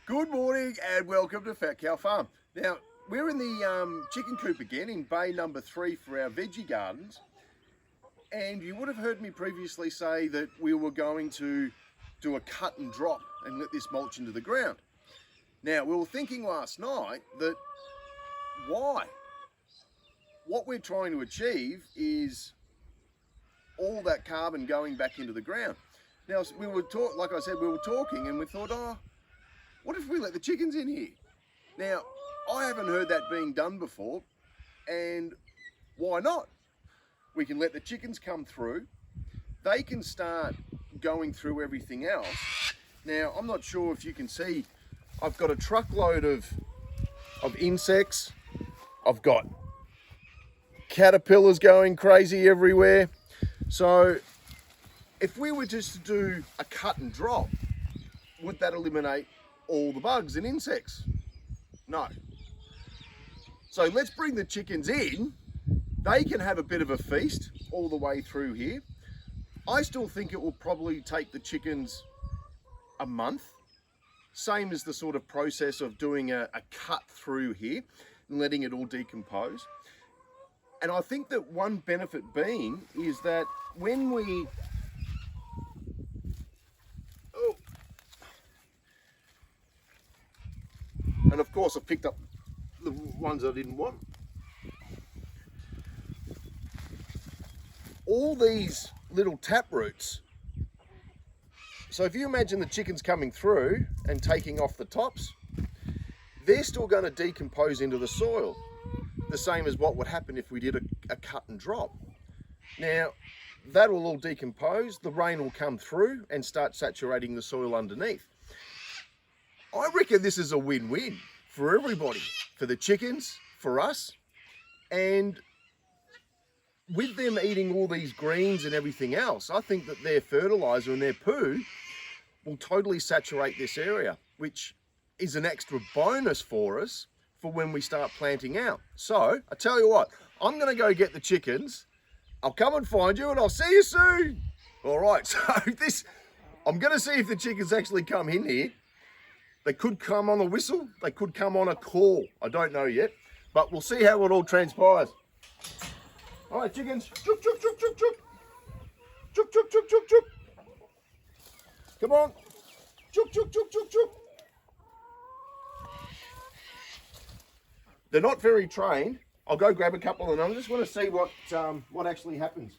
Good morning and welcome to Fat Cow Farm. Now, we're in the chicken coop again in bay number 3 for our veggie gardens. And you would have heard me previously say that we were going to do a cut and drop and let this mulch into the ground. Now, we were thinking last night that why? What we're trying to achieve is all that carbon going back into the ground. Now, we were like I said, we were talking and we thought, what if we let the chickens in here? Now, I haven't heard that being done before, and why not? We can let the chickens come through. They can start going through everything else. Now, I'm not sure if you can see, I've got a truckload of insects. I've got caterpillars going crazy everywhere. So if we were just to do a cut and drop, would that eliminate all the bugs and insects? No. So let's bring the chickens in. They can have a bit of a feast all the way through here. I still think it will probably take the chickens a month, same as the sort of process of doing a cut through here and letting it all decompose. And I think that one benefit being is that when we and of course I picked up the ones I didn't want. All these little tap roots. So if you imagine the chickens coming through and taking off the tops, they're still going to decompose into the soil, the same as what would happen if we did a cut and drop. Now, that will all decompose, the rain will come through and start saturating the soil underneath. I reckon this is a win-win for everybody, for the chickens, for us, and with them eating all these greens and everything else, I think that their fertilizer and their poo will totally saturate this area, which is an extra bonus for us for when we start planting out. So, I tell you what, I'm going to go get the chickens. I'll come and find you and I'll see you soon. All right, so I'm going to see if the chickens actually come in here. They could come on a whistle, they could come on a call. I don't know yet, but we'll see how it all transpires. All right, chickens. Chook, chook, chook, chook, chook. Chook, chook, chook, chook, chook. Come on. Chook, chook, chook, chook, chook. They're not very trained. I'll go grab a couple and I just want to see what actually happens.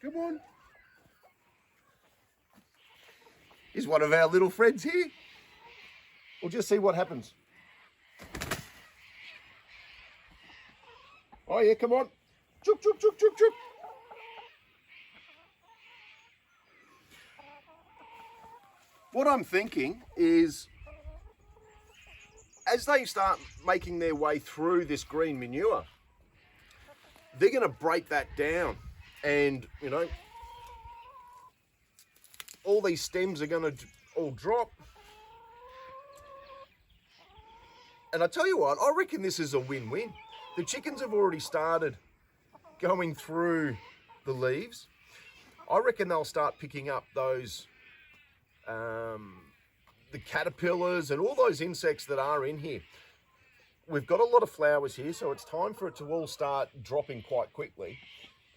Come on. Is one of our little friends here? We'll just see what happens. Oh yeah, come on. Chook, chook, chook, chook, chook. What I'm thinking is, as they start making their way through this green manure, they're going to break that down. And, you know, all these stems are going to all drop. And I tell you what, I reckon this is a win-win. The chickens have already started going through the leaves. I reckon they'll start picking up those, the caterpillars and all those insects that are in here. We've got a lot of flowers here, so it's time for it to all start dropping quite quickly.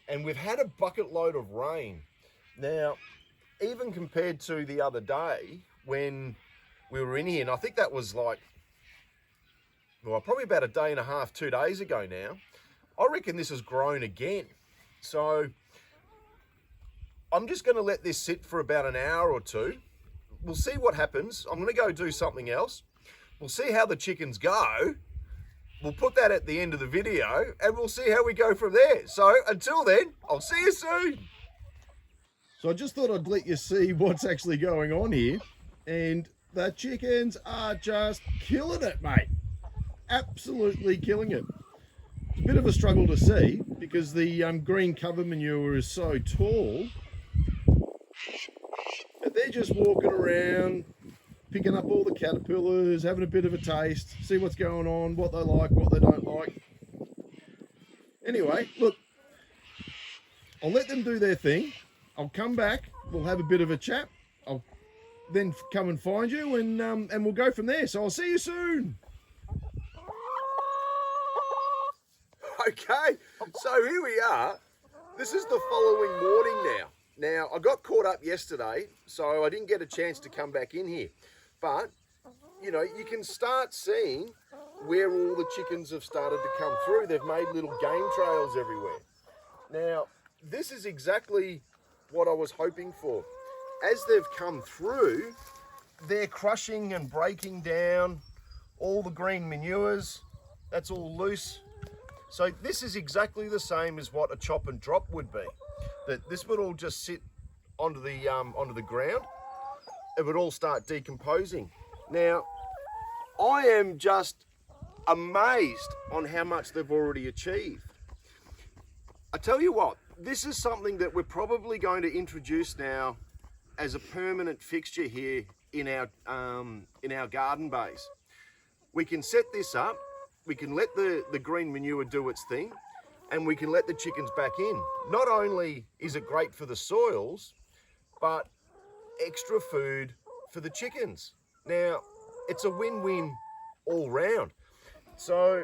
And we've had a bucket load of rain. Now, even compared to the other day when we were in here, and I think that was like, well, probably about a day and a half, 2 days ago now, I reckon this has grown again. So I'm just going to let this sit for about an hour or two. We'll see what happens. I'm going to go do something else. We'll see how the chickens go. We'll put that at the end of the video and we'll see how we go from there. So until then, I'll see you soon. So I just thought I'd let you see what's actually going on here. And the chickens are just killing it, mate. Absolutely killing it. It's a bit of a struggle to see because the green cover manure is so tall. But they're just walking around, picking up all the caterpillars, having a bit of a taste, see what's going on, what they like, what they don't like. Anyway, look, I'll let them do their thing. I'll come back, we'll have a bit of a chat. I'll then come and find you, and we'll go from there. So I'll see you soon. Okay, so here we are. This is the following morning now. Now, I got caught up yesterday, so I didn't get a chance to come back in here. But, you know, you can start seeing where all the chickens have started to come through. They've made little game trails everywhere. Now, this is exactly what I was hoping for. As they've come through, they're crushing and breaking down all the green manures. That's all loose. So this is exactly the same as what a chop and drop would be. That this would all just sit onto the ground. It would all start decomposing. Now, I am just amazed on how much they've already achieved. I tell you what, this is something that we're probably going to introduce now as a permanent fixture here in our garden base. We can set this up, we can let the green manure do its thing, and we can let the chickens back in. Not only is it great for the soils, but extra food for the chickens. Now, it's a win-win all round. So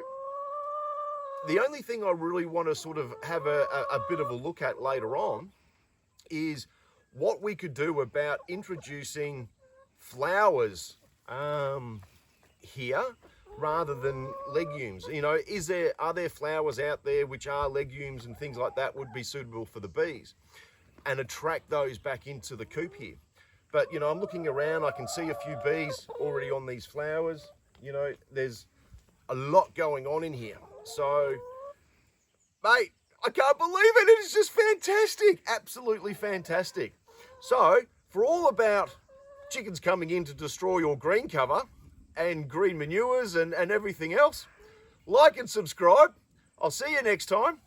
the only thing I really want to sort of have a bit of a look at later on is what we could do about introducing flowers here rather than legumes. You know, are there flowers out there which are legumes and things like that would be suitable for the bees and attract those back into the coop here. But, you know, I'm looking around, I can see a few bees already on these flowers. You know, there's a lot going on in here. So, mate, I can't believe it. It is just fantastic. Absolutely fantastic. So, for all about chickens coming in to destroy your green cover and green manures and everything else, like and subscribe. I'll see you next time.